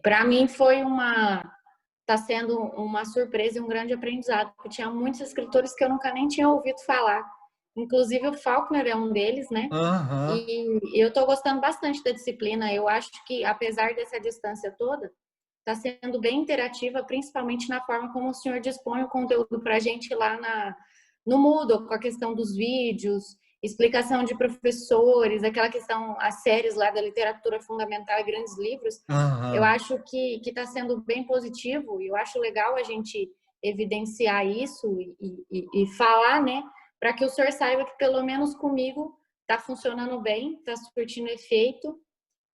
Para mim está sendo uma surpresa e um grande aprendizado, porque tinha muitos escritores que eu nunca nem tinha ouvido falar. Inclusive o Faulkner é um deles, né? Aham. E eu estou gostando bastante da disciplina. Eu acho que, apesar dessa distância toda, está sendo bem interativa, principalmente na forma como o senhor dispõe o conteúdo para a gente lá no Moodle, com a questão dos vídeos, explicação de professores, aquela questão, as séries lá da literatura fundamental e grandes livros. Eu Aham. acho que está sendo bem positivo e eu acho legal a gente evidenciar isso e falar, né, para que o senhor saiba que pelo menos comigo está funcionando bem, está surtindo efeito.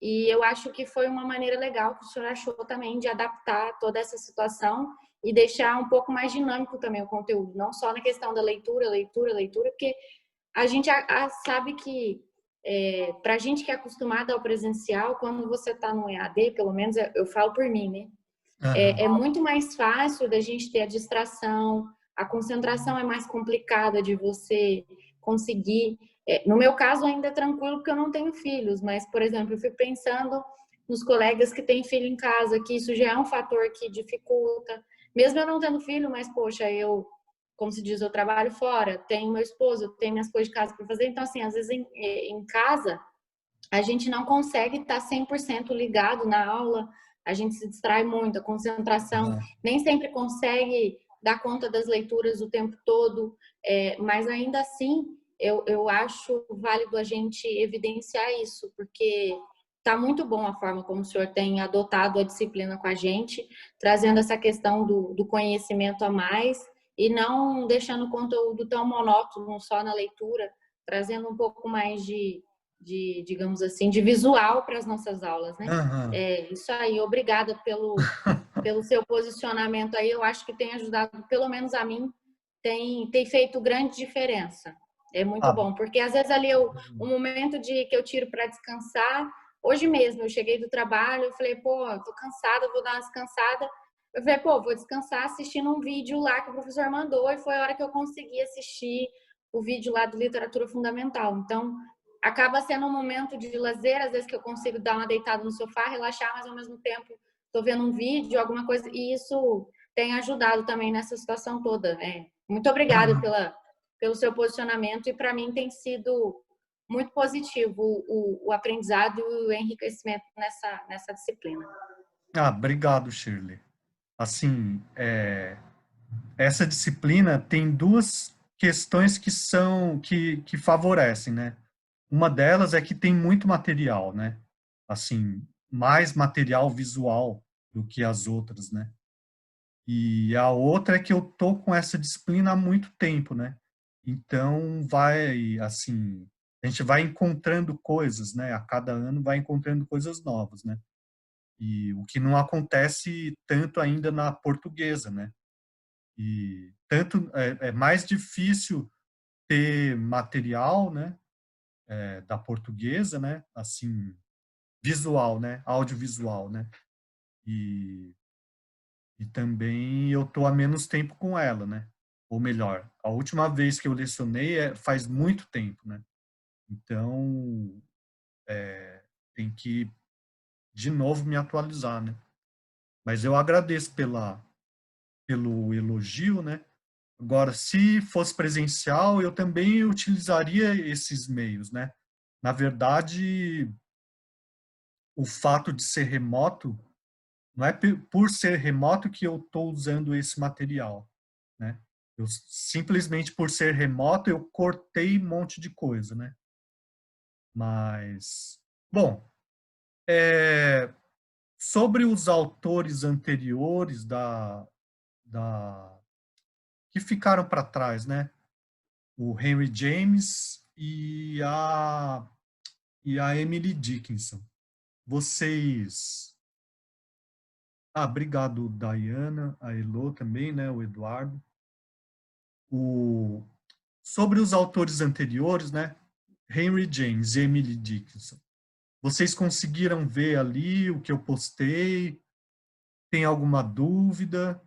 E eu acho que foi uma maneira legal que o senhor achou também de adaptar toda essa situação e deixar um pouco mais dinâmico também o conteúdo, não só na questão da leitura, leitura, leitura, porque a gente sabe que para a gente que é acostumada ao presencial, quando você está no EAD, pelo menos eu falo por mim, né? Aham. É muito mais fácil da gente ter a distração, a concentração é mais complicada de você conseguir. No meu caso, ainda é tranquilo porque eu não tenho filhos, mas, por exemplo, eu fico pensando nos colegas que têm filho em casa, que isso já é um fator que dificulta. Mesmo eu não tendo filho, mas, poxa, como se diz, eu trabalho fora, tenho meu esposo, tenho minhas coisas de casa para fazer, então, assim, às vezes em casa a gente não consegue estar 100% ligado na aula, a gente se distrai muito, a concentração Aham. nem sempre consegue dar conta das leituras o tempo todo, mas ainda assim eu acho válido a gente evidenciar isso, porque está muito bom a forma como o senhor tem adotado a disciplina com a gente, trazendo essa questão do conhecimento a mais e não deixando o conteúdo tão monótono só na leitura, trazendo um pouco mais digamos assim, de visual para as nossas aulas, né? Aham. Isso aí, obrigada pelo seu posicionamento aí, eu acho que tem ajudado, pelo menos a mim, tem feito grande diferença. É muito Ah, bom, porque às vezes ali um momento que eu tiro para descansar, hoje mesmo eu cheguei do trabalho, eu falei, pô, eu tô cansada, vou dar uma descansada. Eu falei, pô, vou descansar assistindo um vídeo lá que o professor mandou e foi a hora que eu consegui assistir o vídeo lá de literatura fundamental. Então, acaba sendo um momento de lazer, às vezes que eu consigo dar uma deitada no sofá, relaxar, mas ao mesmo tempo estou vendo um vídeo, alguma coisa, e isso tem ajudado também nessa situação toda. Muito obrigada pelo seu posicionamento, e para mim tem sido muito positivo o aprendizado e o enriquecimento nessa disciplina. obrigado, Shirley. Assim, essa disciplina tem duas questões que favorecem, né? Uma delas é que tem muito material, né? Assim, mais material visual do que as outras, né? E a outra é que eu tô com essa disciplina há muito tempo, né? Então vai assim, a gente vai encontrando coisas, né? A cada ano vai encontrando coisas novas, né? E o que não acontece tanto ainda na portuguesa, né? E tanto é mais difícil ter material, né? Da portuguesa, né? Assim, visual, né? Audiovisual, né? E E também eu tô há menos tempo com ela, né? Ou melhor, a última vez que eu lecionei faz muito tempo, né? Então, tem que, de novo, me atualizar, né? Mas eu agradeço pelo elogio, né? Agora, se fosse presencial, eu também utilizaria esses meios, né? Na verdade, o fato de ser remoto, não é por ser remoto que eu estou usando esse material, né? Eu simplesmente por ser remoto eu cortei um monte de coisa, né? Mas, bom, é, sobre os autores anteriores da que ficaram para trás, né? O Henry James e a Emily Dickinson. Vocês, obrigado, Diana, a Elo também, né? O Eduardo. O Sobre os autores anteriores, né? Henry James e Emily Dickinson. Vocês conseguiram ver ali o que eu postei? Tem alguma dúvida?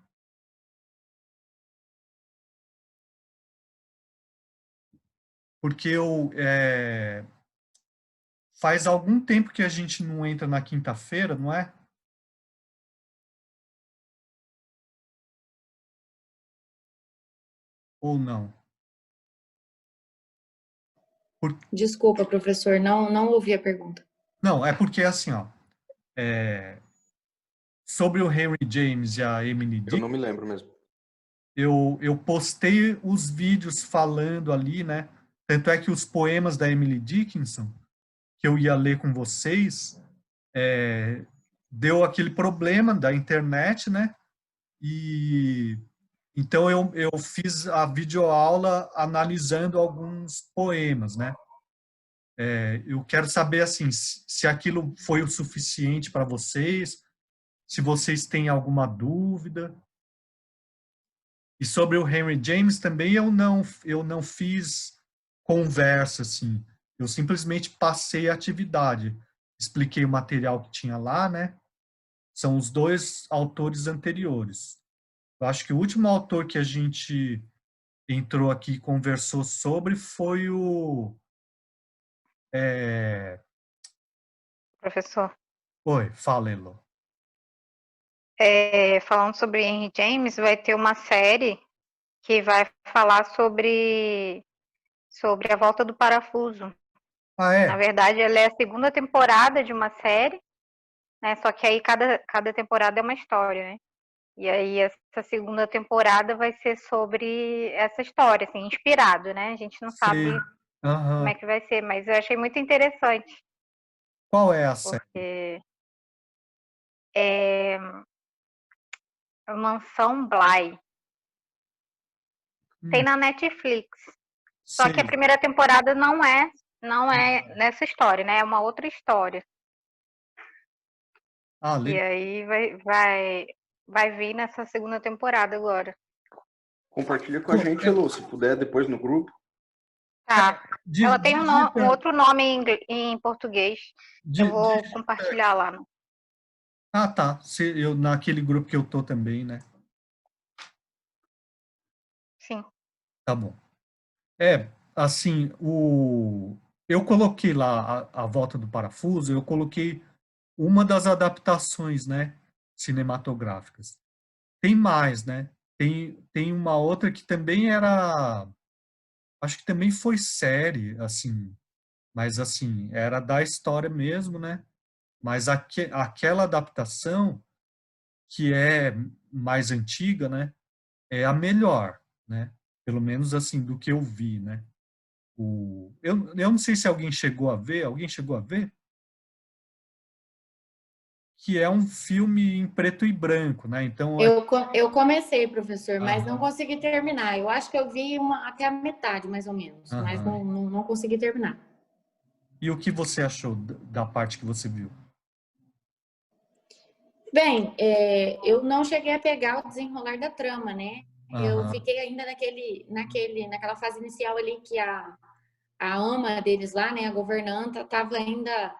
Porque faz algum tempo que a gente não entra na quinta-feira, não é? ou não? Por- Desculpa, professor, não ouvi a pergunta. Não, é porque assim, ó, é, sobre o Henry James e a Emily Eu Dick, não me lembro mesmo. eu postei os vídeos falando ali, né? Tanto é que os poemas da Emily Dickinson, que eu ia ler com vocês, deu aquele problema da internet, né? E então eu fiz a videoaula analisando alguns poemas, né? Eu quero saber assim se aquilo foi o suficiente para vocês, se vocês têm alguma dúvida. E sobre o Henry James também eu não fiz conversa assim. Eu simplesmente passei a atividade, expliquei o material que tinha lá, né? São os dois autores anteriores. Eu acho que o último autor que a gente entrou aqui e conversou sobre foi o. É... Professor, Oi, fala, Elo. falando sobre Henry James, vai ter uma série que vai falar sobre a volta do parafuso. Ah, Na é? verdade, ela é a segunda temporada de uma série, né? Só que aí cada temporada é uma história, né? E aí essa segunda temporada vai ser sobre essa história, assim, inspirado, né? A gente não Sei. sabe como Aham. é que vai ser, mas eu achei muito interessante, Qual é a série? porque é Mansão Bly. Tem Hum, na Netflix. Só que a sei. primeira temporada não é nessa história, né? É uma outra história. Ah, E legal. aí vai vir nessa segunda temporada agora. Compartilha com a gente, Elô, se puder, depois no grupo. Tá. Ela tem um Digita. outro nome em português. Eu vou Digita. compartilhar lá. Ah, tá. Naquele grupo que eu tô também, né? Sim. Tá bom. Assim, eu coloquei lá a Volta do Parafuso, eu coloquei uma das adaptações, né, cinematográficas. Tem mais, né? Tem uma outra que também era, acho que também foi série, assim, mas assim, era da história mesmo, né? Mas aquela adaptação que é mais antiga, né, é a melhor, né? Pelo menos assim do que eu vi, né? Eu não sei se alguém chegou a ver, alguém chegou a ver? Que é um filme em preto e branco, né? Então, Eu comecei, professor, mas não aham, consegui terminar. Eu acho que eu vi até a metade, mais ou menos, mas aham. não consegui terminar. E o que você achou da parte que você viu? Bem, eu não cheguei a pegar o desenrolar da trama, né? Eu Aham. fiquei ainda naquela fase inicial ali que a ama deles lá, né, a governanta, estava ainda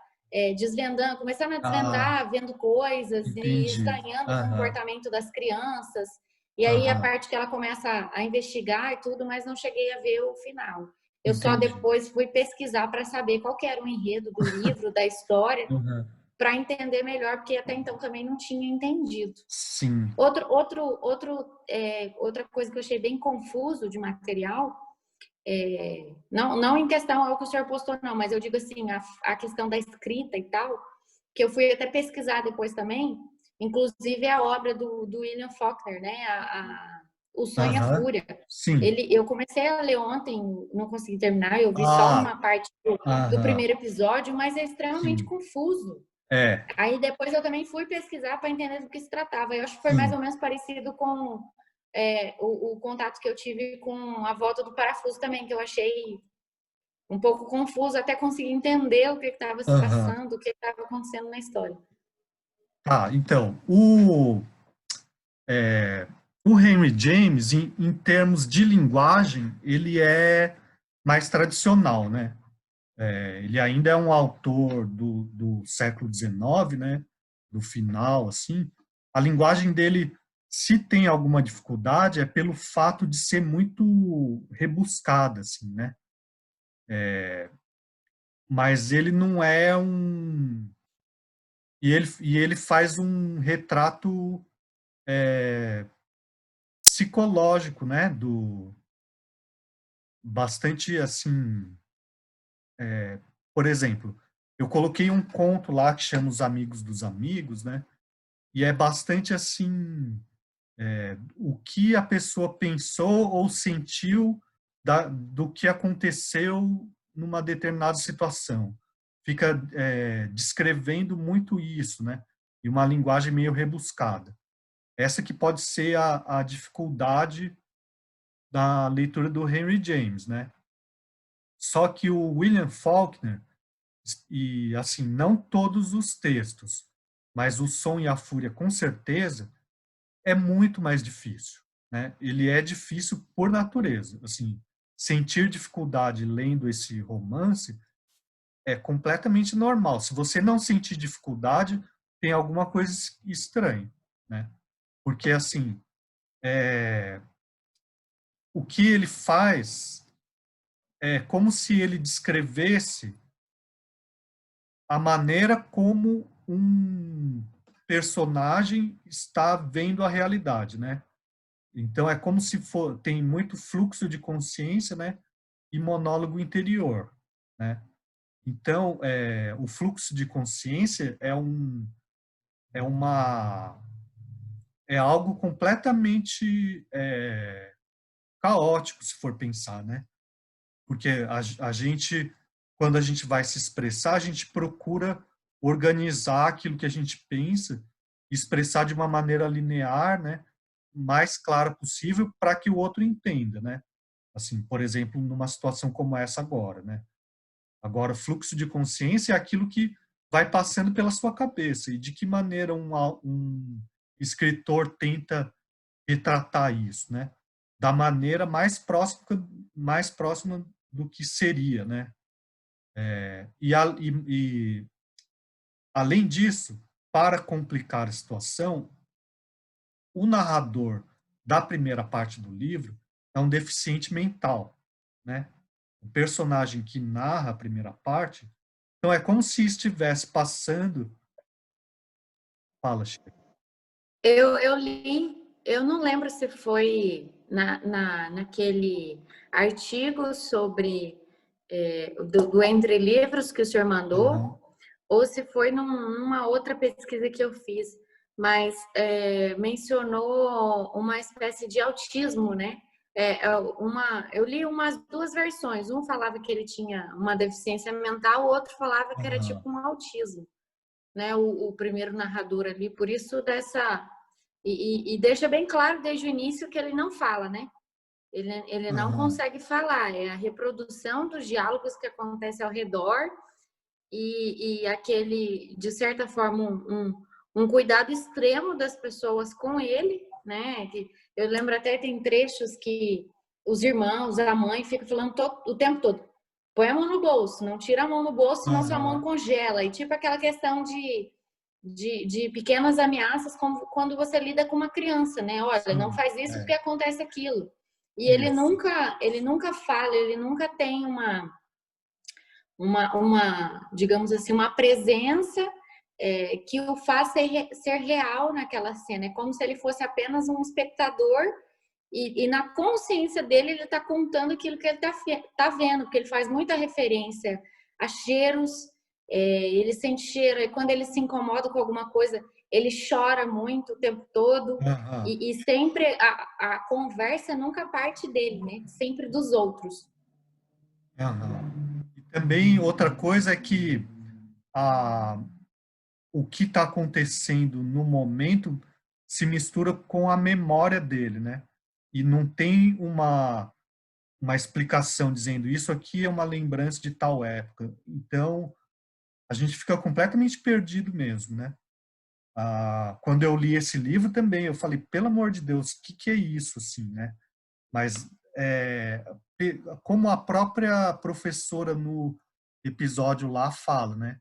desvendando, começando a Ah, desvendar, vendo coisas e entendi. estranhando o Aham, comportamento das crianças. E aí a aham, parte que ela começa a investigar e tudo, mas não cheguei a ver o final. Eu só entendi. depois fui pesquisar para saber qual que era o enredo do livro, da história, Aham. para entender melhor, porque até então também não tinha entendido. Sim. Outra coisa que eu achei bem confuso de material, não em questão ao que o senhor postou, não, mas eu digo assim, a questão da escrita e tal, que eu fui até pesquisar depois também, inclusive a obra do William Faulkner, né? O Sonho e a Aham. Fúria. Sim. Eu comecei a ler ontem, não consegui terminar, eu vi só Ah, uma parte do aham. primeiro episódio, mas é extremamente Sim. confuso. É, Aí depois eu também fui pesquisar para entender do que se tratava. Eu acho que foi mais sim. ou menos parecido com o contato que eu tive com a volta do parafuso também, que eu achei um pouco confuso até conseguir entender o que estava se Aham. passando, o que estava acontecendo na história. Tá, então, o Henry James, em termos de linguagem, ele é mais tradicional, né? Ele ainda é um autor do século XIX, né? Do final, assim. A linguagem dele, se tem alguma dificuldade, é pelo fato de ser muito rebuscada, assim, né? Mas ele não é um... E ele faz um retrato psicológico, né? bastante assim, por exemplo, eu coloquei um conto lá que chama Os Amigos dos Amigos, né? E é bastante assim, o que a pessoa pensou ou sentiu do que aconteceu numa determinada situação. Fica descrevendo muito isso, né? E uma linguagem meio rebuscada. Essa que pode ser a dificuldade da leitura do Henry James, né? Só que o William Faulkner, e assim, não todos os textos, mas O Som e a Fúria, com certeza, é muito mais difícil, né? Ele é difícil por natureza, assim, sentir dificuldade lendo esse romance é completamente normal. Se você não sentir dificuldade, tem alguma coisa estranha, né? Porque, assim, o que ele faz é como se ele descrevesse a maneira como um personagem está vendo a realidade, né? Então é como se tem muito fluxo de consciência, né? E monólogo interior, né? Então o fluxo de consciência é uma é algo completamente caótico, se for pensar, né? Porque a gente, quando a gente vai se expressar, a gente procura organizar aquilo que a gente pensa, expressar de uma maneira linear, né, mais clara possível para que o outro entenda, né? Assim, por exemplo, numa situação como essa agora, né? Agora, fluxo de consciência é aquilo que vai passando pela sua cabeça e de que maneira um escritor tenta retratar isso, né? Da maneira mais próxima do que seria, né? E além disso, para complicar a situação, o narrador da primeira parte do livro é um deficiente mental, né? O personagem que narra a primeira parte, então é como se estivesse passando. Fala, Chico. Eu li, eu não lembro se foi naquele artigo sobre do Entre Livros que o senhor Uhum. mandou, ou se foi numa outra pesquisa que eu fiz, mas mencionou uma espécie de autismo, né? Eu li umas duas versões. Um falava que ele tinha uma deficiência mental, o outro falava que era Uhum. tipo um autismo, né? O primeiro narrador ali, por isso dessa e deixa bem claro desde o início que ele não fala, né? Ele não Uhum. consegue falar, é a reprodução dos diálogos que acontece ao redor e aquele, de certa forma, um cuidado extremo das pessoas com ele, né? Que eu lembro até tem trechos que os irmãos, a mãe fica falando o tempo todo: põe a mão no bolso, não tira a mão no bolso, senão sua mão Uhum. congela. E tipo aquela questão de pequenas ameaças quando você lida com uma criança, né? Olha, não Sim, faz isso porque é, acontece aquilo. E isso. ele nunca fala, ele nunca tem digamos assim, uma presença que o faz ser real naquela cena. É como se ele fosse apenas um espectador e na consciência dele ele está contando aquilo que ele tá vendo, porque ele faz muita referência a cheiros, ele sente cheiro, e quando ele se incomoda com alguma coisa, ele chora muito o tempo todo, Uhum. e sempre a conversa nunca parte dele, né? Sempre dos outros. Uhum. E também outra coisa é que a, o que está acontecendo no momento se mistura com a memória dele, né? E não tem uma explicação dizendo isso aqui é uma lembrança de tal época. Então, a gente fica completamente perdido mesmo, né? Quando eu li esse livro também, eu falei, pelo amor de Deus, o que é isso, assim, né? Mas, como a própria professora no episódio lá fala, né?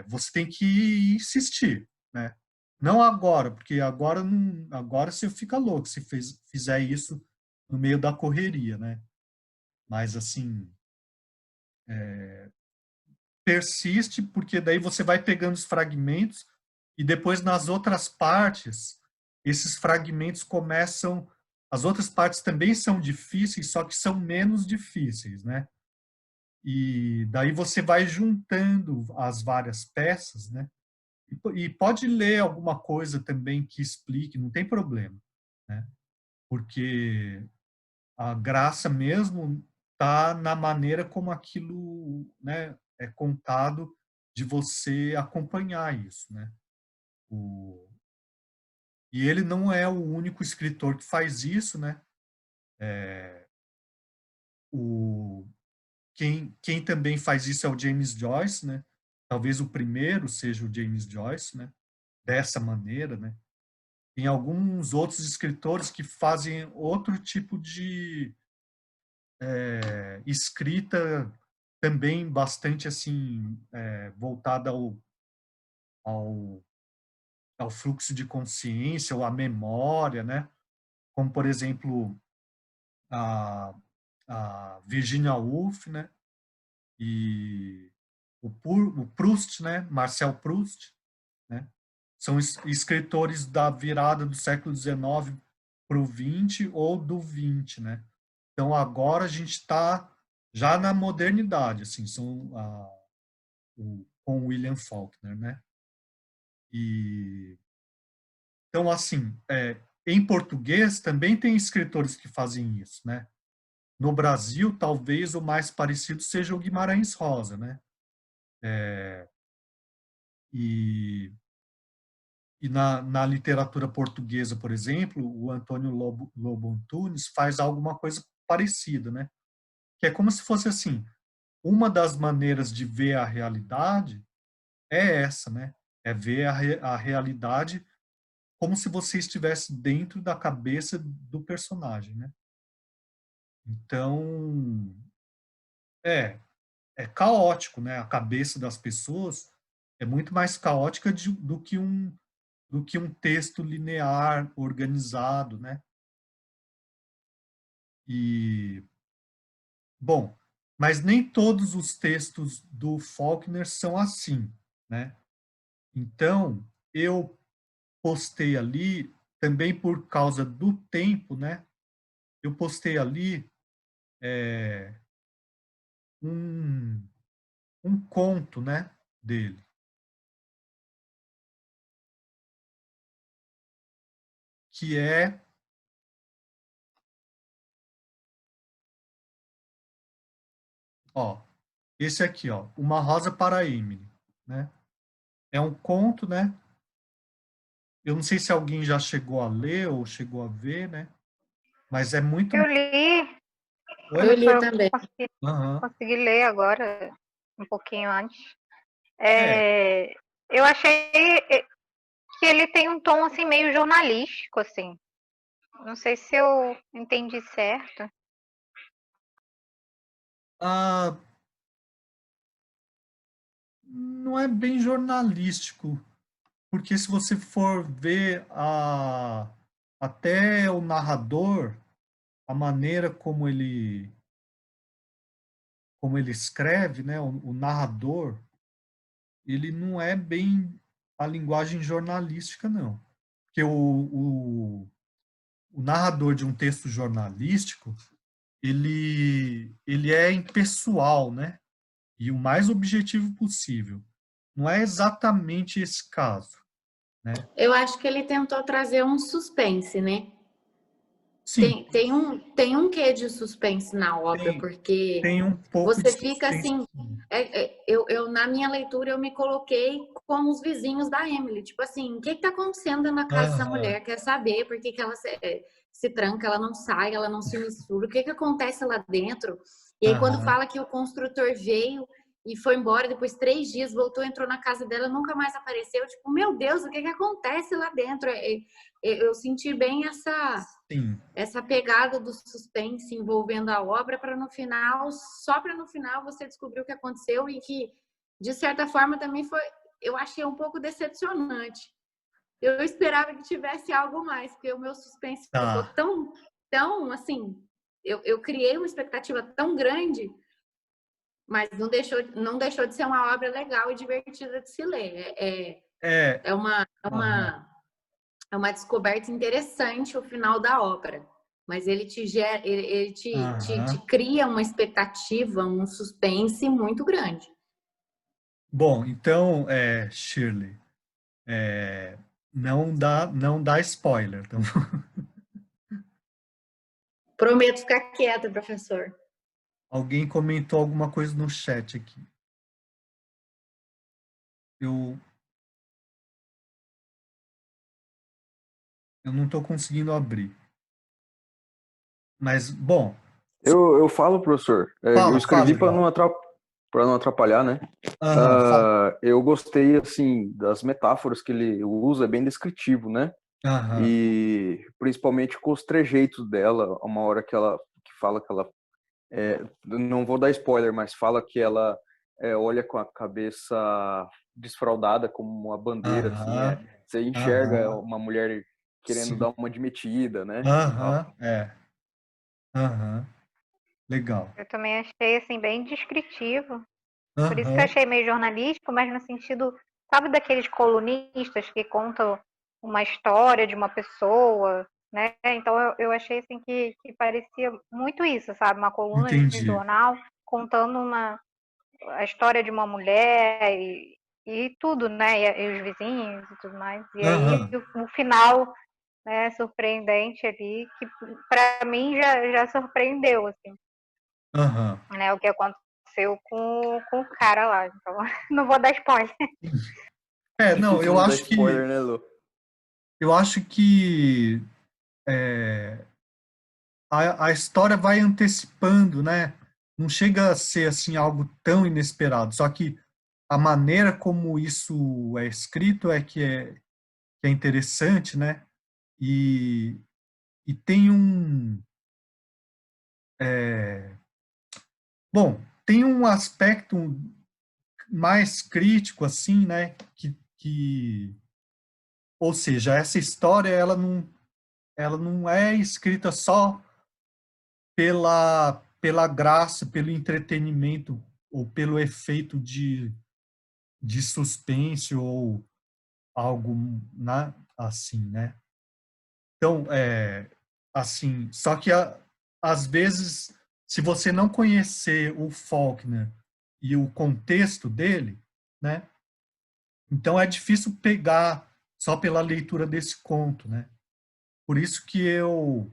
Você tem que insistir, né? Não agora, porque agora não, agora você fica louco se fizer isso no meio da correria, né? Mas assim, persiste, porque daí você vai pegando os fragmentos e depois nas outras partes esses fragmentos começam as outras partes também são difíceis, só que são menos difíceis, né? E daí você vai juntando as várias peças, né? E pode ler alguma coisa também que explique, não tem problema, né? Porque a graça mesmo está na maneira como aquilo, né, é contado, de você acompanhar isso, né? E ele não é o único escritor que faz isso, né? O, quem também faz isso é o James Joyce, né? Talvez o primeiro seja o James Joyce, né? Dessa maneira, né? Tem alguns outros escritores que fazem outro tipo de escrita também bastante assim voltada ao, ao fluxo de consciência ou à memória, né? Como por exemplo a, a Virginia Woolf, né? E o Proust, né? Marcel Proust, né? São escritores da virada do século XIX para o XX ou do XX, né? Então agora a gente está já na modernidade, assim, são com William Faulkner, né? E então assim, em português também tem escritores que fazem isso, né? No Brasil, talvez o mais parecido seja o Guimarães Rosa, né? E na literatura portuguesa, por exemplo, o Antônio Lobo Antunes faz alguma coisa parecida, né? Que é como se fosse assim, uma das maneiras de ver a realidade é essa, né? É ver a realidade como se você estivesse dentro da cabeça do personagem, né? Então, é, é caótico, né? A cabeça das pessoas é muito mais caótica do que um texto linear, organizado, né? E, bom, mas nem todos os textos do Faulkner são assim, né? Então, eu postei ali, também por causa do tempo, né? Eu postei ali um, um conto, né? Dele, que é, ó, esse aqui, ó, Uma Rosa para Emily, né? É um conto, né? Eu não sei se alguém já chegou a ler ou chegou a ver, né? Mas é muito. Eu li, Oi? Eu eu li só também. Aham. consegui ler agora, um pouquinho antes. É, Eu achei que ele tem um tom assim meio jornalístico, assim. Não sei se eu entendi certo. ah, não é bem jornalístico, porque se você for ver até o narrador, a maneira como ele escreve, né, o narrador, ele não é bem a linguagem jornalística, não. Porque o narrador de um texto jornalístico, ele é impessoal, né? E o mais objetivo possível. Não é exatamente esse caso, né? Eu acho que ele tentou trazer um suspense, né? Sim, Tem um quê de suspense na obra, tem, porque tem um pouco de você fica suspense. assim. Na minha leitura, eu me coloquei como os vizinhos da Emily. Tipo assim, o que está acontecendo na casa dessa Aham, mulher? Quer saber por que, que ela se tranca, ela não sai, ela não se mistura? O que, que acontece lá dentro? E aí, quando aham, fala que o construtor veio e foi embora, depois 3 dias, voltou, entrou na casa dela, nunca mais apareceu. Tipo, meu Deus, o que, que acontece lá dentro? Eu senti bem sim. essa pegada do suspense envolvendo a obra para no final, só para no final você descobrir o que aconteceu e que de certa forma também foi, eu achei um pouco decepcionante. Eu esperava que tivesse algo mais, porque o meu suspense ficou Tá. tão assim, eu criei uma expectativa tão grande, mas não deixou de ser uma obra legal e divertida de se ler. É, É uma, é aham. uma, é uma descoberta interessante o final da obra. mas ele te gera, ele te Aham. cria uma expectativa, um suspense muito grande. Bom, então, Shirley, não dá spoiler. Então, Prometo ficar quieta, professor. alguém comentou alguma coisa no chat aqui. Eu não estou conseguindo abrir. Mas, bom, Eu falo, professor. Eu fala, escrevi para João. não atrapalhar, né? Aham, fala. Eu gostei, assim, das metáforas que ele usa, é bem descritivo, né? Aham, E principalmente com os trejeitos dela, uma hora que fala que ela não vou dar spoiler, mas fala que ela olha com a cabeça desfraldada como uma bandeira, assim, aham, você enxerga aham, uma mulher querendo sim. dar uma admitida, né? E tal. Aham, aham, legal. Eu também achei assim bem descritivo. Por isso que eu Aham, achei meio jornalístico, mas no sentido, sabe, daqueles colunistas que contam uma história de uma pessoa, né? Então eu achei assim que parecia muito isso, sabe? Uma coluna de entendi. jornal contando a história de uma mulher e tudo, né? E os vizinhos e tudo mais. E aí Aham, o final, né, surpreendente ali, que para mim já surpreendeu, assim, aham. né? O que aconteceu com o cara lá. Então, não vou dar spoiler. Não, Difícil não dar spoiler, né, Lu? eu acho que é, a história vai antecipando, né? Não chega a ser assim algo tão inesperado. Só que a maneira como isso é escrito que é interessante, né? E, e tem bom, tem um aspecto mais crítico assim, né? Ou seja, essa história ela não é escrita só pela graça, pelo entretenimento ou pelo efeito de suspense ou algo assim, né? Então, assim, só que às vezes, se você não conhecer o Faulkner e o contexto dele, né? Então é difícil pegar só pela leitura desse conto, né? Por isso que eu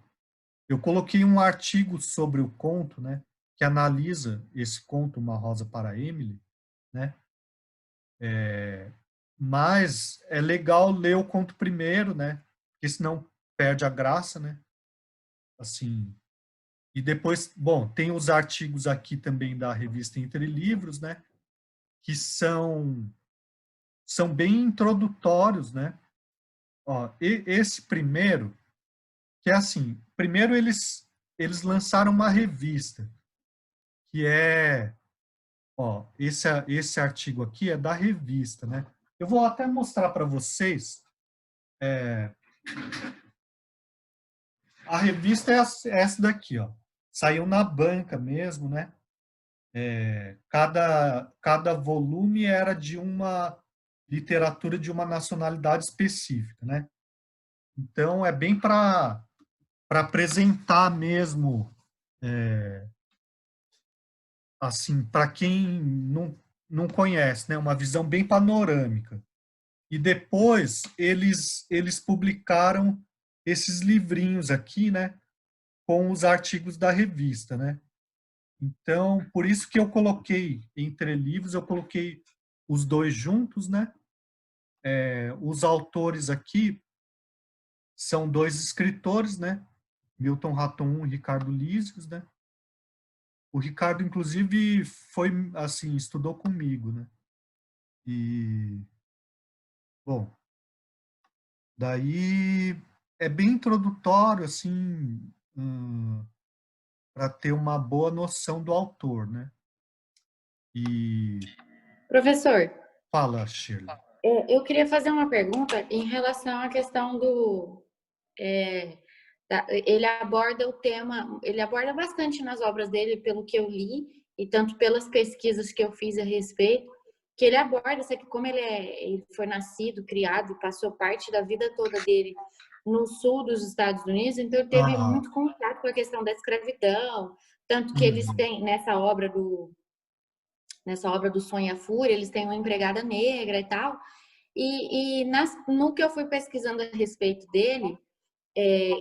coloquei um artigo sobre o conto, né? Que analisa esse conto Uma Rosa para Emily, né? Mas é legal ler o conto primeiro, né? Porque senão perde a graça, né? Assim, e depois, bom, tem os artigos aqui também da revista Entre Livros, né? Que são bem introdutórios, né? Ó, esse primeiro, que é assim, primeiro eles lançaram uma revista que esse artigo aqui é da revista, né? Eu vou até mostrar para vocês. A revista é essa daqui, ó. Saiu na banca mesmo, né? Cada volume era de uma literatura de uma nacionalidade específica, né? Então é bem para apresentar mesmo, assim, para quem não conhece, né? Uma visão bem panorâmica. E depois eles publicaram esses livrinhos aqui, né? Com os artigos da revista, né? Então, por isso que eu coloquei entre livros, eu coloquei os dois juntos, né? Os autores aqui são dois escritores, né? Milton Raton e Ricardo Lísios, né? O Ricardo, inclusive, foi assim, estudou comigo, né? E, bom, daí é bem introdutório, assim, para ter uma boa noção do autor, né? E Professor, fala, Shirley. eu queria fazer uma pergunta em relação à questão ele aborda o tema, ele aborda bastante nas obras dele, pelo que eu li, e tanto pelas pesquisas que eu fiz a respeito, que ele aborda, isso aqui, como ele foi nascido, criado e passou parte da vida toda dele no sul dos Estados Unidos, então ele teve Aham. muito contato com a questão da escravidão, tanto que eles Uhum. têm, nessa obra do Sonho e a Fúria, eles têm uma empregada negra e tal, no que eu fui pesquisando a respeito dele,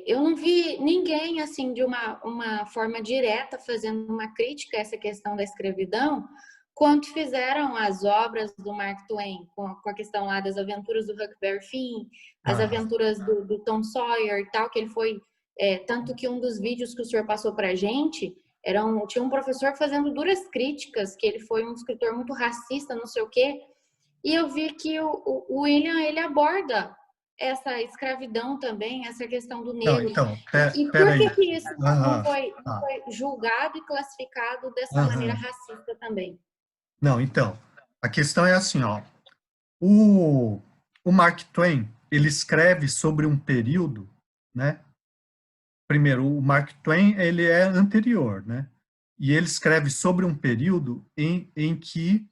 eu não vi ninguém, assim, de uma forma direta fazendo uma crítica a essa questão da escravidão, quanto fizeram as obras do Mark Twain, com a questão lá das aventuras do Huckleberry Finn, as Aham. aventuras do Tom Sawyer e tal, que ele foi... tanto que um dos vídeos que o senhor passou pra gente, tinha um professor fazendo duras críticas, que ele foi um escritor muito racista, não sei o quê, e eu vi que o William, ele aborda essa escravidão também, essa questão do Não, negro. então, E por pera aí. que isso Aham. não Tá. foi julgado e classificado dessa maneira Aham. racista também? Não, então, a questão é assim, ó. O, o Mark Twain, ele escreve sobre um período, né? Primeiro, o Mark Twain, ele é anterior, né? E ele escreve sobre um período em que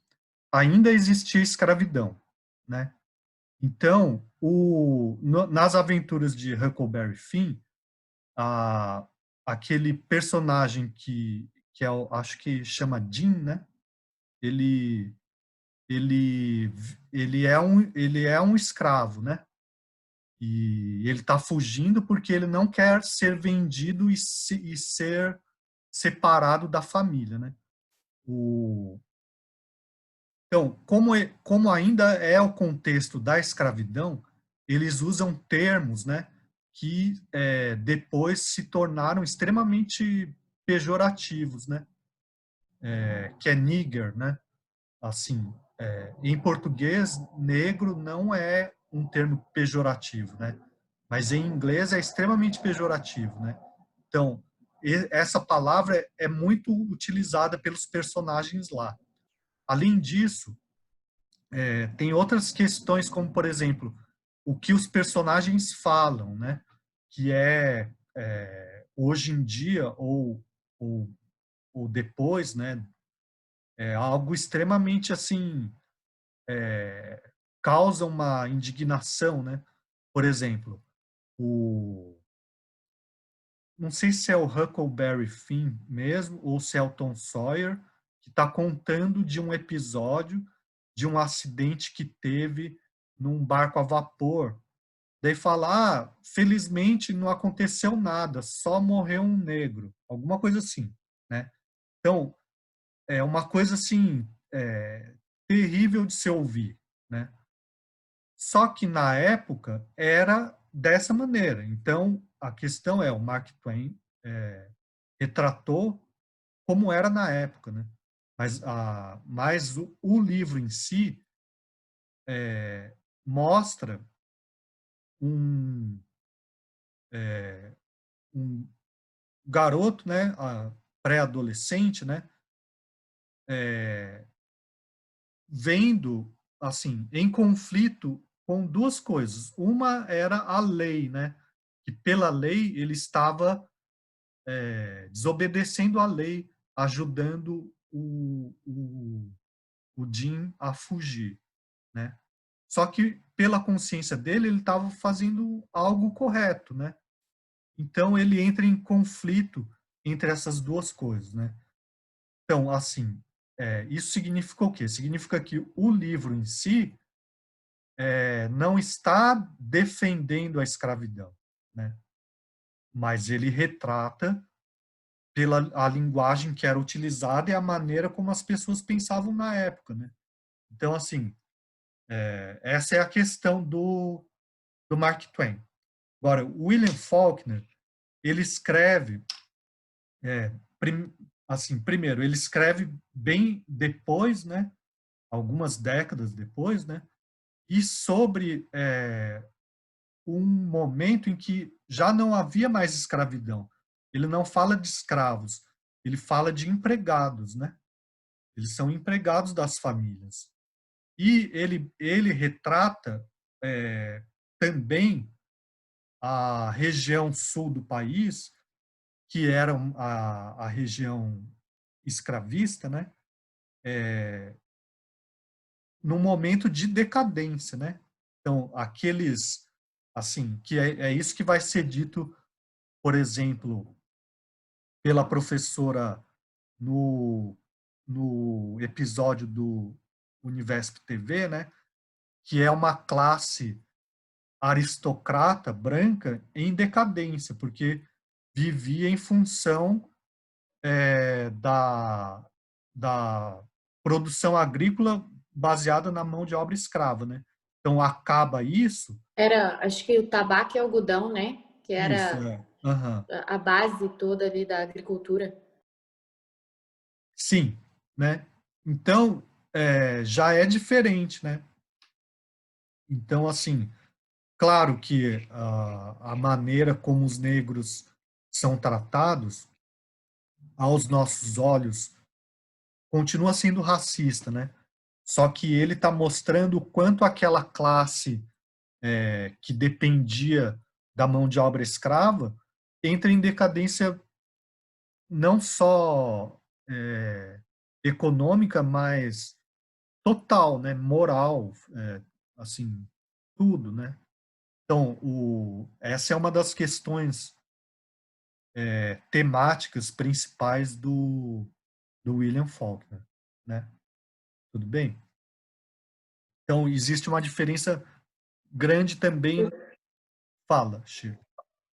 ainda existia escravidão, né? Então, nas aventuras de Huckleberry Finn, a, aquele personagem que é, acho que chama Jim, né? Ele, ele, ele é um escravo, né? E ele está fugindo porque ele não quer ser vendido e ser separado da família, né? O, então, como ainda é o contexto da escravidão, eles usam termos, né, que depois se tornaram extremamente pejorativos, né? Que é nigger, né? Assim, em português, negro não é um termo pejorativo, né? Mas em inglês é extremamente pejorativo, né? Então, essa palavra é muito utilizada pelos personagens lá. Além disso, tem outras questões, como, por exemplo, o que os personagens falam, né? Que hoje em dia, ou, ou depois, né? É algo extremamente, assim, causa uma indignação, né? Por exemplo, não sei se é o Huckleberry Finn mesmo, ou se é o Tom Sawyer, que está contando de um episódio de um acidente que teve num barco a vapor. Daí fala, felizmente não aconteceu nada, só morreu um negro. Alguma coisa assim, né? Então, é uma coisa assim, terrível de se ouvir, né? Só que na época era dessa maneira. Então, a questão é, o Mark Twain retratou como era na época, né? Mas o livro em si mostra um, um garoto, né, pré-adolescente, né, vendo, assim, em conflito com duas coisas. Uma era a lei, né, que pela lei ele estava desobedecendo a lei, ajudando o Jim a fugir, né? Só que pela consciência dele, ele estava fazendo algo correto, né? Então ele entra em conflito entre essas duas coisas, né? Então, assim, isso significa o quê? Significa que o livro em si não está defendendo a escravidão, né? Mas ele retrata pela a linguagem que era utilizada e a maneira como as pessoas pensavam na época, né? Então, assim, essa é a questão do Mark Twain. Agora, o William Faulkner, ele escreve, assim, primeiro, ele escreve bem depois, né? Algumas décadas depois, né? E sobre um momento em que já não havia mais escravidão. Ele não fala de escravos, ele fala de empregados, né? Eles são empregados das famílias. E ele retrata também a região sul do país, que era a região escravista, né? Num momento de decadência, né? Então, Assim, que é isso que vai ser dito, por exemplo, pela professora no episódio do Univesp TV, né? Que é uma classe aristocrata branca em decadência, porque vivia em função da produção agrícola baseada na mão de obra escrava, né? Então acaba isso. Era, acho que o tabaco e algodão, né? Que Isso, era é. Uhum. a base toda ali da agricultura. Sim, né? Então já é diferente, né? Então, assim, claro que a maneira como os negros são tratados, aos nossos olhos, continua sendo racista, né? Só que ele está mostrando o quanto aquela classe que dependia da mão de obra escrava entra em decadência não só econômica, mas total, né? Moral, assim, tudo, né? Então, essa é uma das questões temáticas principais do William Faulkner, né? Tudo bem? Então, existe uma diferença grande também. Fala, Chico.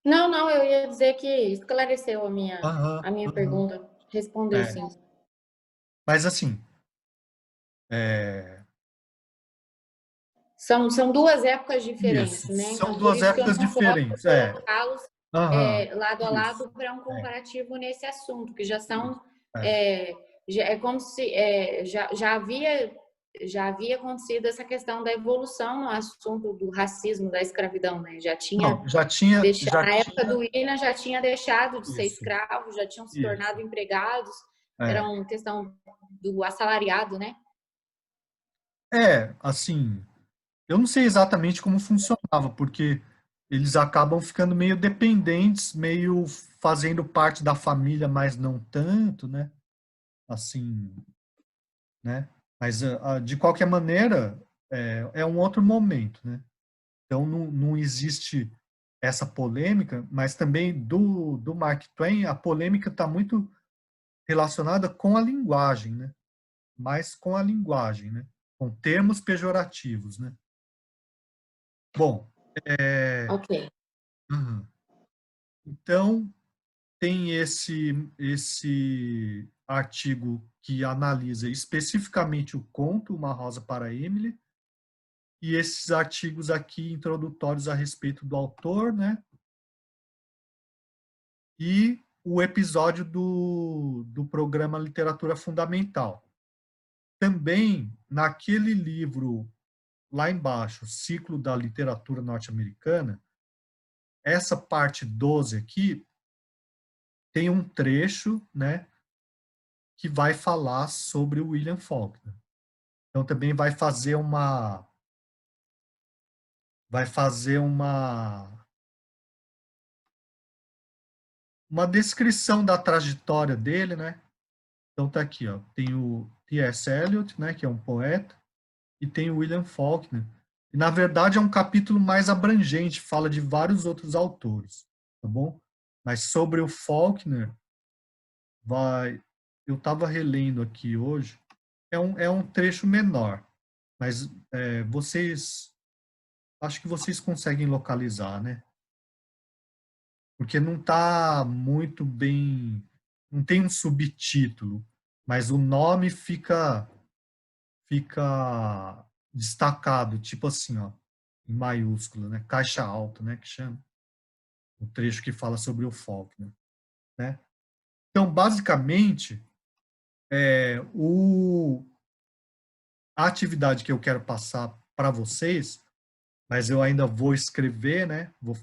Não, não, eu ia dizer que esclareceu Aham, a minha aham. pergunta. Respondeu É. sim. Mas, assim, é, São duas épocas isso. diferentes, né? São Então, por duas isso que eu épocas não gosto de diferentes. colocá-los Aham. lado a Isso. lado para um É, comparativo nesse assunto, que já isso. são É. é, é como se já havia acontecido essa questão da evolução no assunto do racismo, da escravidão, né? Já tinha Não, já tinha, deixado, na época do William já tinha deixado de ser isso, escravo, já tinham se isso. tornado empregados, era É. uma questão do assalariado, né? Assim, eu não sei exatamente como funcionava, porque eles acabam ficando meio dependentes, meio fazendo parte da família, mas não tanto, né? Assim, né? Mas, de qualquer maneira, é um outro momento, né? Então, não existe essa polêmica, mas também do Mark Twain, a polêmica está muito relacionada com a linguagem, né? Mais com a linguagem, né? Com termos pejorativos, né? Bom, Ok. uhum. Então, tem esse artigo que analisa especificamente o conto Uma Rosa para Emily, e esses artigos aqui introdutórios a respeito do autor, né? E o episódio do programa Literatura Fundamental. Também, naquele livro lá embaixo, Ciclo da Literatura Norte-Americana, essa parte 12 aqui tem um trecho, né, que vai falar sobre o William Faulkner. Então também vai fazer uma descrição da trajetória dele, né? Então tá aqui, ó, tem o T.S. Eliot, né, que é um poeta, e tem o William Faulkner. E na verdade é um capítulo mais abrangente, fala de vários outros autores, tá bom? Mas sobre o Faulkner eu estava relendo aqui hoje, é um trecho menor, mas acho que vocês conseguem localizar, né? Porque não está muito bem, não tem um subtítulo, mas o nome fica destacado, tipo assim, ó, em maiúsculo, né? Caixa alta, né? Que chama o trecho que fala sobre o Faulkner, né? Então, basicamente, a atividade que eu quero passar para vocês, mas eu ainda vou escrever, né? Vou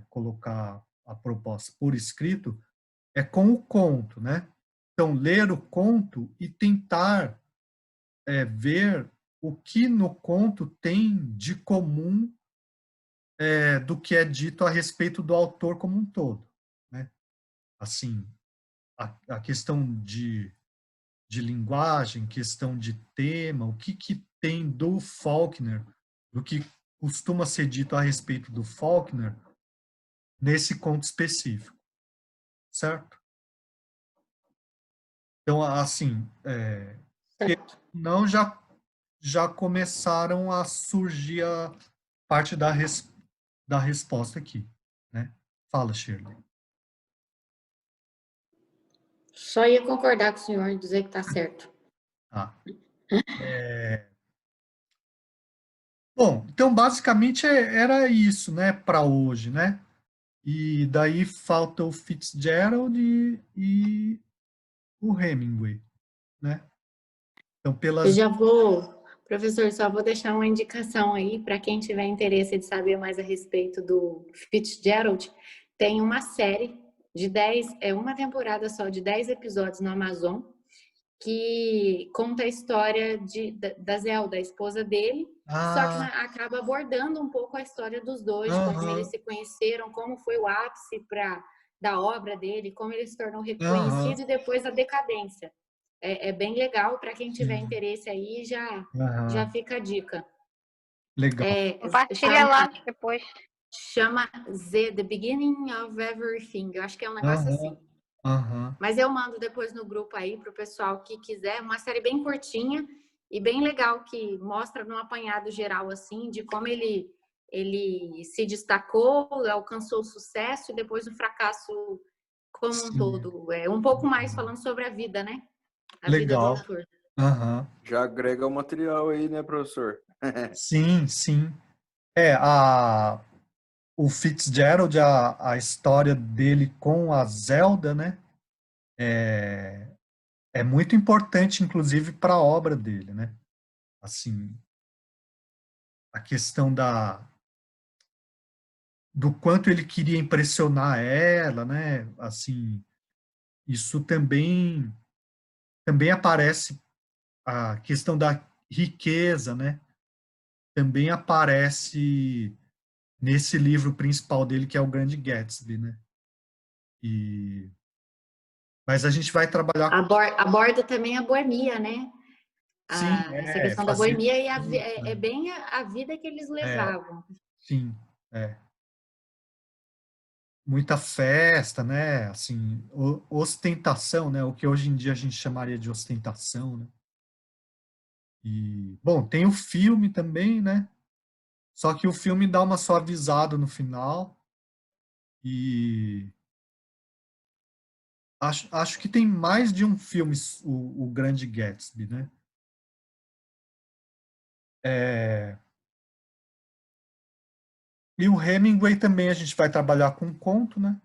colocar a proposta por escrito, é com o conto, né? Então, ler o conto e tentar ver o que no conto tem de comum do que é dito a respeito do autor como um todo, né? Assim, a questão de linguagem, questão de tema, o que tem do Faulkner, do que costuma ser dito a respeito do Faulkner nesse conto específico, certo? Então, assim, Certo. não já começaram a surgir a parte da resposta aqui, né? Fala, Shirley. Só ia concordar com o senhor e dizer que está certo. Ah. Bom, então basicamente era isso, né, para hoje, né? E daí falta o Fitzgerald e o Hemingway, né? Então Eu pelas já vou, professor, só vou deixar uma indicação aí para quem tiver interesse de saber mais a respeito do Fitzgerald. Tem uma série de 10, é uma temporada só de 10 episódios no Amazon, que conta a história da Zelda, a esposa dele, só que acaba abordando um pouco a história dos dois, de como eles aham, se conheceram, como foi o ápice da obra dele, como ele se tornou aham, reconhecido e depois a decadência. É bem legal para quem tiver sim, interesse aí, já aham, fica a dica. legal, Compartilha Chama, lá depois. chama Z, The Beginning of Everything. Eu acho que é um negócio aham, assim. aham, Mas eu mando depois no grupo aí para o pessoal que quiser. Uma série bem curtinha e bem legal que mostra num apanhado geral assim de como ele se destacou, alcançou o sucesso e depois o fracasso como um sim, todo. É um pouco mais falando sobre a vida, né? A vida do legal, autor. aham, Já agrega o material aí, né, professor? sim, sim. O Fitzgerald, a história dele com a Zelda, né? É muito importante, inclusive, para a obra dele, né? Assim, a questão do quanto ele queria impressionar ela, né? Assim, isso também aparece a questão da riqueza, né? Também aparece nesse livro principal dele, que é o Grande Gatsby, né? E mas a gente vai trabalhar Aborda também a boemia, né? sim, Essa questão da fazer boemia e isso, é né? bem a vida que eles É, levavam. sim, é. Muita festa, né? Assim, ostentação, né? O que hoje em dia a gente chamaria de ostentação, né? E, bom, tem o filme também, né? Só que o filme dá uma suavizada no final e acho que tem mais de um filme, o Grande Gatsby, né? É, e o Hemingway também a gente vai trabalhar com conto, né?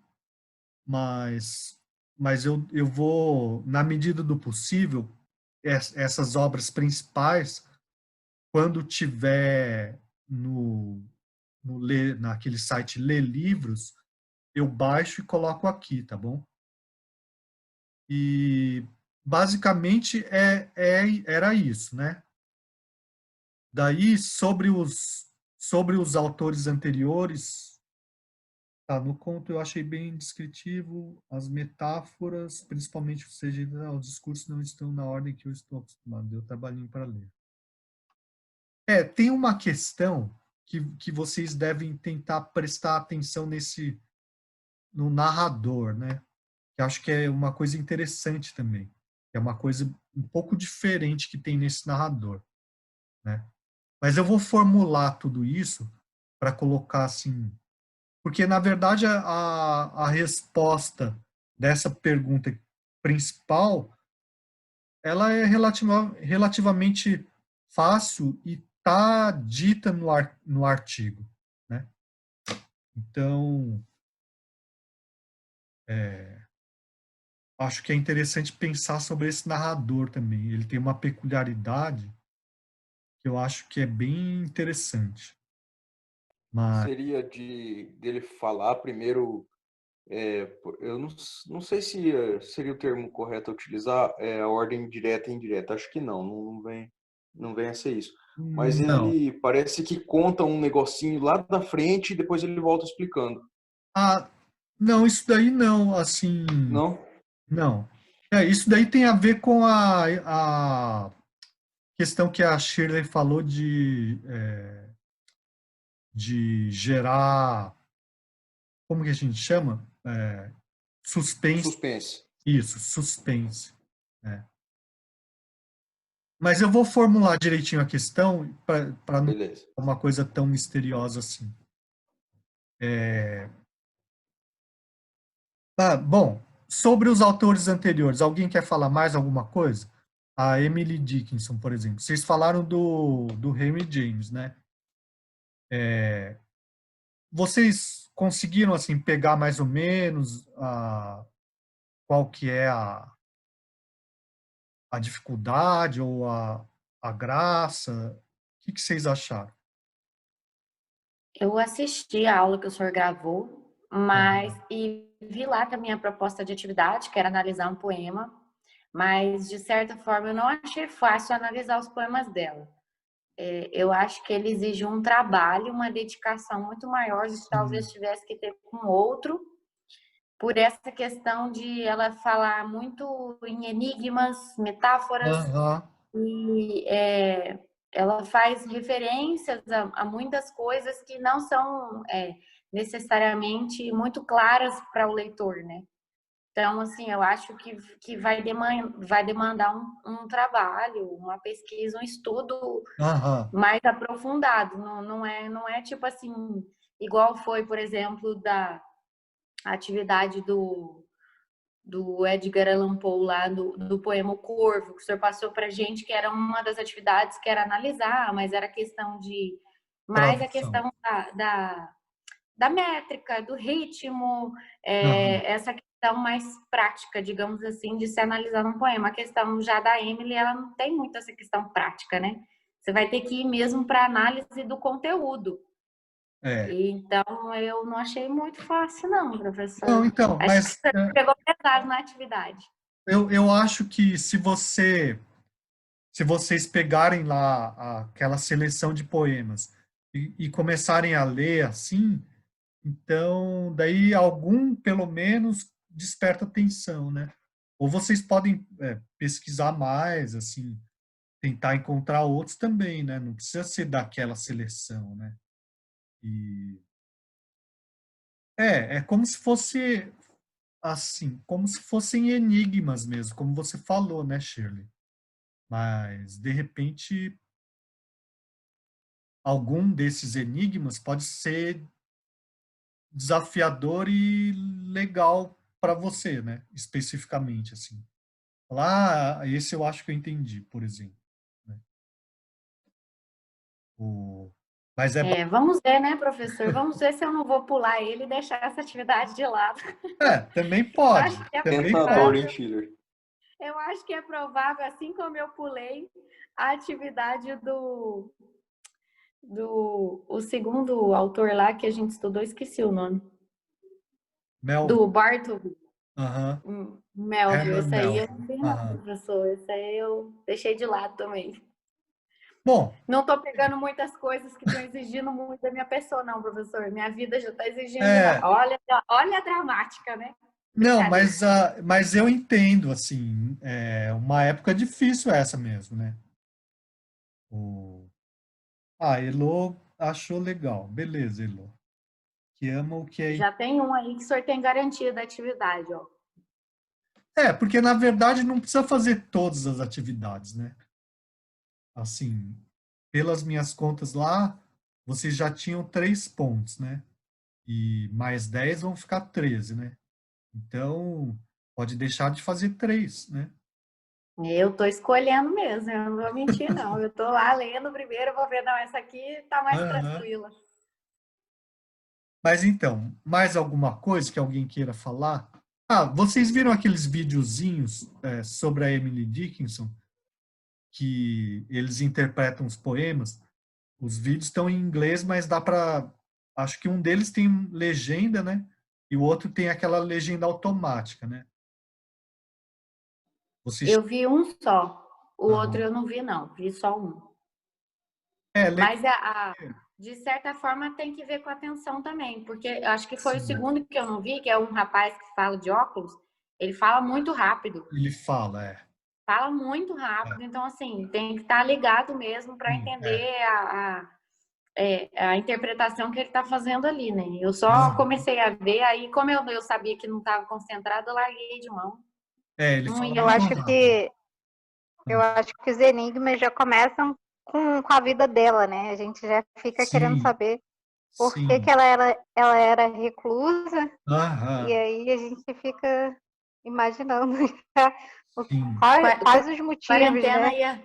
Mas, mas eu vou, na medida do possível, essas obras principais, quando tiver naquele site Ler Livros, eu baixo e coloco aqui, tá bom? E basicamente era isso, né? Daí, sobre os autores anteriores, tá, no conto eu achei bem descritivo, as metáforas, principalmente, ou seja, os discursos não estão na ordem que eu estou acostumado, deu trabalhinho para ler. Tem uma questão que vocês devem tentar prestar atenção no narrador, né? Que acho que é uma coisa interessante também. É uma coisa um pouco diferente que tem nesse narrador, né? Mas eu vou formular tudo isso para colocar assim, porque na verdade a resposta dessa pergunta principal, ela é relativamente fácil e tá dita no artigo, né? Então, acho que é interessante pensar sobre esse narrador também. Ele tem uma peculiaridade que eu acho que é bem interessante. Mas, Seria dele falar primeiro, eu não sei se seria o termo correto a utilizar, a ordem direta e indireta. Acho que não vem a ser isso. Mas não. ele parece que conta um negocinho lá da frente e depois ele volta explicando. Ah, não, isso daí não, assim, Não? não. Isso daí tem a ver com a questão que a Shirley falou de gerar, como que a gente chama? Suspense. Suspense. Isso, suspense. né? Mas eu vou formular direitinho a questão para não ser Beleza. uma coisa tão misteriosa assim. Bom, sobre os autores anteriores, alguém quer falar mais alguma coisa? A Emily Dickinson, por exemplo. Vocês falaram do Henry James, né? Vocês conseguiram, assim, pegar mais ou menos qual que é a dificuldade ou a graça? O que vocês acharam? Eu assisti a aula que o senhor gravou, e vi lá também a proposta de atividade, que era analisar um poema, mas de certa forma eu não achei fácil analisar os poemas dela. Eu acho que ele exige um trabalho, uma dedicação muito maior do que talvez tivesse que ter com outro, por essa questão de ela falar muito em enigmas, metáforas, e ela faz referências a muitas coisas que não são necessariamente muito claras para o leitor, né? Então, assim, eu acho que vai demandar um trabalho, uma pesquisa, um estudo mais aprofundado. Não é tipo assim, igual foi, por exemplo, da atividade do Edgar Allan Poe lá do poema O Corvo, que o senhor passou para gente, que era uma das atividades que era analisar, mas era questão de mais a questão da métrica, do ritmo, essa questão mais prática, digamos assim, de se analisar um poema. A questão já da Emily, ela não tem muito essa questão prática, né? Você vai ter que ir mesmo para análise do conteúdo. Então, eu não achei muito fácil, não, professor. Não, então, Acho mas que você pegou pesado na atividade. eu acho que se vocês pegarem lá aquela seleção de poemas e começarem a ler assim, então daí algum, pelo menos, desperta atenção, né? Ou vocês podem pesquisar mais, assim, tentar encontrar outros também, né? Não precisa ser daquela seleção, né? E é como se fosse assim, como se fossem enigmas mesmo, como você falou, né, Shirley? Mas de repente algum desses enigmas pode ser desafiador e legal para você, né? Especificamente assim. Lá, esse eu acho que eu entendi, por exemplo. Né? Mas vamos ver, né, professor? Vamos ver se eu não vou pular ele e deixar essa atividade de lado. Também pode. Tentador, hein, Schiller? Eu acho que é provável, assim como eu pulei a atividade o segundo autor lá que a gente estudou, esqueci o nome. Do Bartleby. Melville. Esse aí eu não vi não, professor. Esse aí eu deixei de lado também. Bom. Não estou pegando muitas coisas que estão exigindo muito da minha pessoa, não, professor. Minha vida já está exigindo. Olha a dramática, né? Não, mas eu entendo, assim, é uma época difícil essa mesmo, né? Elo achou legal. Beleza, Elo. Que ama o que é... Já tem um aí que o senhor tem garantia da atividade, ó. Porque na verdade não precisa fazer todas as atividades, né? Assim, pelas minhas contas lá, vocês já tinham 3 pontos, né? E mais 10 vão ficar 13, né? Então, pode deixar de fazer 3, né? Eu tô escolhendo mesmo, eu não vou mentir, não. Eu tô lá lendo primeiro, vou ver, não, essa aqui tá mais tranquila. Mas então, mais alguma coisa que alguém queira falar? Vocês viram aqueles videozinhos sobre a Emily Dickinson? Que eles interpretam os poemas? Os vídeos estão em inglês, mas dá para... Acho que um deles tem legenda, né? E o outro tem aquela legenda automática, né? Eu vi um só. O outro eu não vi, não. Vi só um. Mas de certa forma tem que ver com a atenção também, porque acho que foi o segundo que eu não vi, que é um rapaz que fala de óculos. Ele fala muito rápido. Ele fala, Fala muito rápido, então assim, tem que estar ligado mesmo para entender a interpretação que ele está fazendo ali, né? Eu só comecei a ver, aí como eu sabia que não estava concentrada, eu larguei de mão. Ele Não fala ia. Eu muito acho rápido. que os enigmas já começam com a vida dela, né? A gente já fica querendo Sim, saber por que sim. ela era reclusa, Aham, e aí a gente fica imaginando sim. quais os motivos, Quarentena né?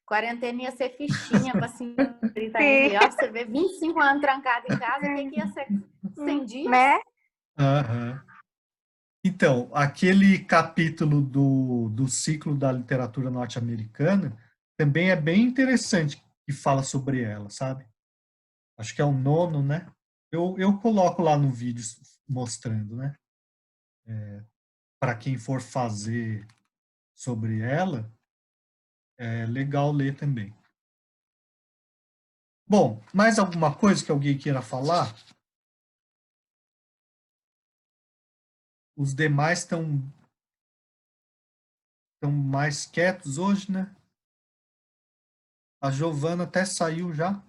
quarentena ia ser fichinha para senhorita Sim, Emily. Ó, você vê 25 anos trancada em casa, o que ia ser 100 dias? né? Aham. Então, aquele capítulo do ciclo da literatura norte-americana também é bem interessante que fala sobre ela, sabe? Acho que é o nono, né? Eu coloco lá no vídeo mostrando, né? Para quem for fazer sobre ela, é legal ler também. Bom, mais alguma coisa que alguém queira falar? Os demais estão mais quietos hoje, né? A Giovana até saiu já.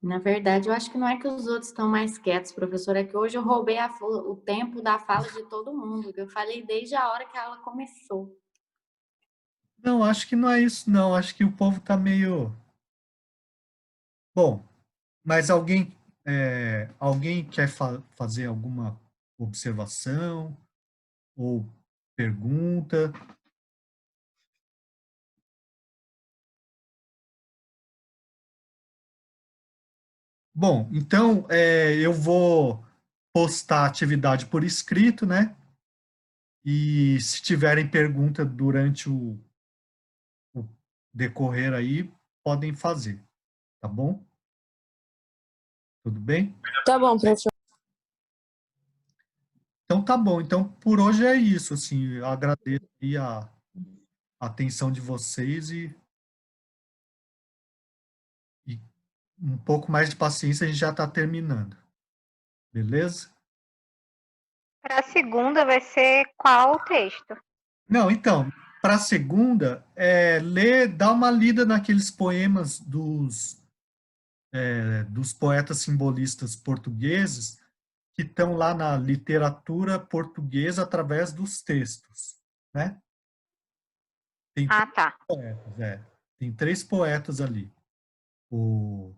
Na verdade, eu acho que não é que os outros estão mais quietos, professor, é que hoje eu roubei o tempo da fala de todo mundo, que eu falei desde a hora que ela começou. Não, acho que não é isso, não. Acho que o povo está meio. Bom, mas alguém quer fazer alguma observação ou pergunta? Bom, então eu vou postar a atividade por escrito, né? E se tiverem pergunta durante o decorrer aí, podem fazer, tá bom? Tudo bem? Tá bom, professor. Então tá bom. Então por hoje é isso, assim, eu agradeço aí a atenção de vocês e um pouco mais de paciência, a gente já está terminando. Beleza? Para a segunda vai ser qual o texto? Não, então, para a segunda, dá uma lida naqueles poemas dos poetas simbolistas portugueses que estão lá na literatura portuguesa através dos textos, né? Tem Ah, tá. poetas, tem 3 poetas ali. O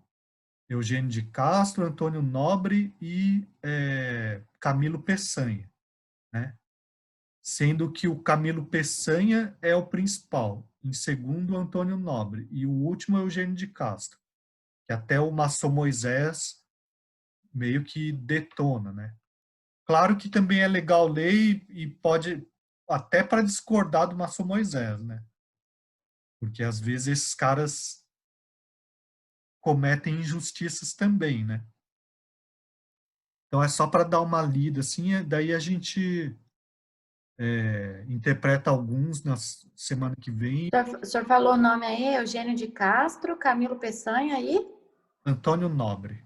Eugênio de Castro, Antônio Nobre e Camilo Peçanha, né? Sendo que o Camilo Peçanha é o principal, em segundo, Antônio Nobre, e o último é Eugênio de Castro, que até o Maçom Moisés meio que detona, né? Claro que também é legal ler e pode, até para discordar do Maçom Moisés, né? Porque às vezes esses caras cometem injustiças também, né? Então é só para dar uma lida, assim, daí a gente interpreta alguns na semana que vem. O senhor falou o nome aí, Eugênio de Castro, Camilo Peçanha aí? Antônio Nobre.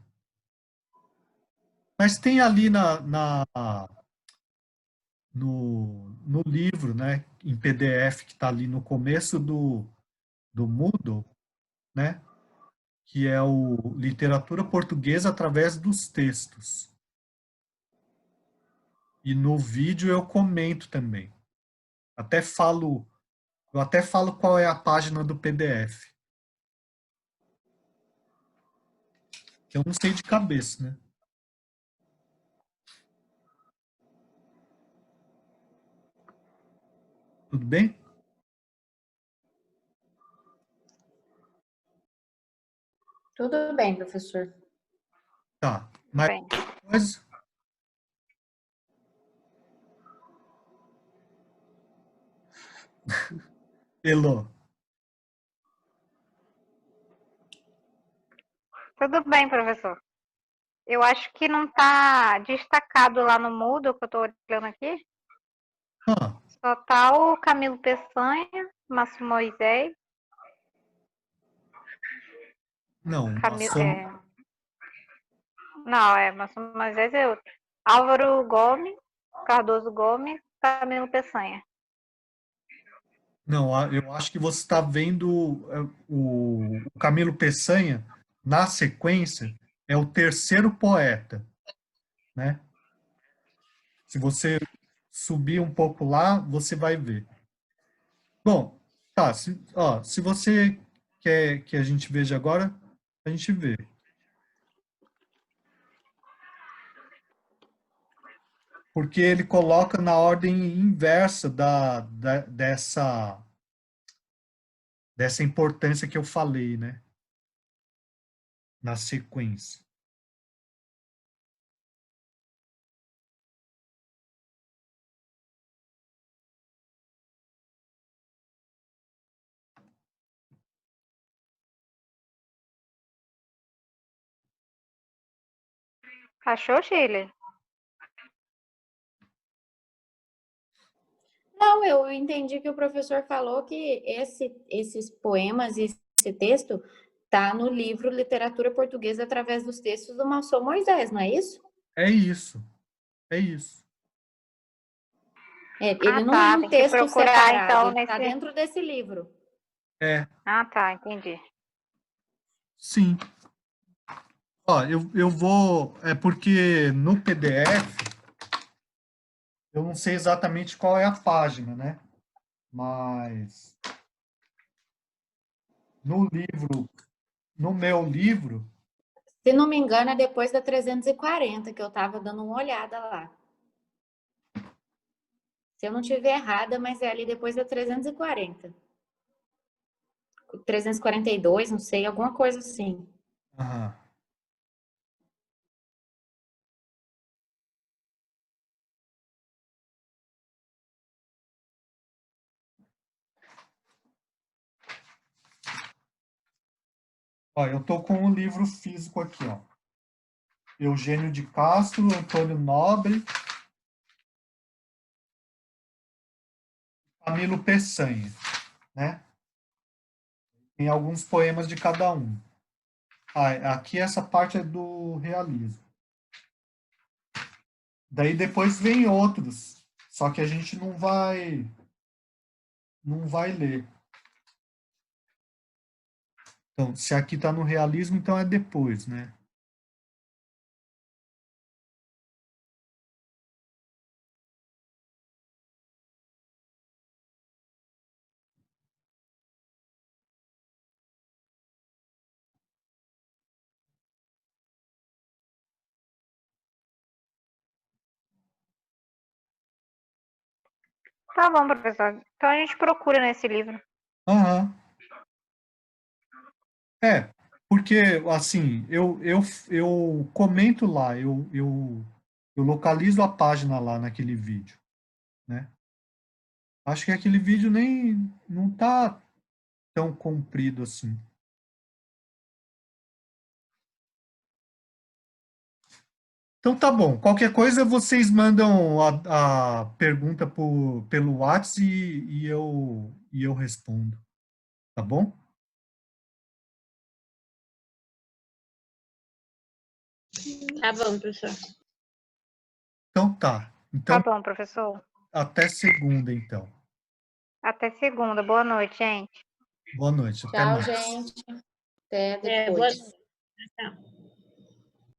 Mas tem ali no livro, né, em PDF, que está ali no começo do Moodle, né, que é o Literatura Portuguesa através dos Textos. E no vídeo eu comento também. Eu até falo qual é a página do PDF. Que eu não sei de cabeça, né? Tudo bem? Tudo bem, professor. Tá. Mais Bem, coisa? Elô. tudo bem, professor. Eu acho que não está destacado lá no Moodle que eu estou olhando aqui. Ah, Só tá o Camilo Peçanha, Márcio Moisés, não, Camilo, não, Márcio Moisés é outro. Álvaro Gomes, Cardoso Gomes, Camilo Peçanha. Não, eu acho que você está vendo o Camilo Peçanha, na sequência, é o terceiro poeta, né? Se você subir um pouco lá, você vai ver. Bom, tá. Se você quer que a gente veja agora, a gente vê. Porque ele coloca na ordem inversa dessa importância que eu falei, né? Na sequência. Achou, Shirley? Não, eu entendi que o professor falou que esses poemas e esse texto tá no livro Literatura Portuguesa através dos textos do Maçom Moisés, não é isso? É isso. É isso. Ele não é Tá. um Tem que texto procurar, separado, então, ele está nesse... dentro desse livro. É, Tá, entendi. sim. Ó, eu vou. É porque no PDF, eu não sei exatamente qual é a página, né? Mas no livro, no meu livro, Se não me engano, é depois da 340 que eu estava dando uma olhada lá. Se eu não estiver errada, mas é ali depois da 340. 342, não sei, alguma coisa assim. aham. Ó, eu tô com um livro físico aqui, ó. Eugênio de Castro, Antônio Nobre, Camilo Peçanha, né? Tem alguns poemas de cada um. Aqui essa parte é do realismo. Daí depois vem outros, só que a gente não vai ler. Então, se aqui está no realismo, então é depois, né? Tá bom, professor. Então a gente procura nesse livro. Aham. É, porque, assim, eu comento lá, eu localizo a página lá naquele vídeo, né? Acho que aquele vídeo nem não tá tão comprido assim. Então tá bom. Qualquer coisa vocês mandam a pergunta pelo WhatsApp e eu respondo. Tá bom? Tá bom, professor. Então tá. Tá Então bom, professor. até segunda, então. Até segunda. Boa noite, gente. Boa noite. Até Tchau, mais. gente. Até Boa depois. noite.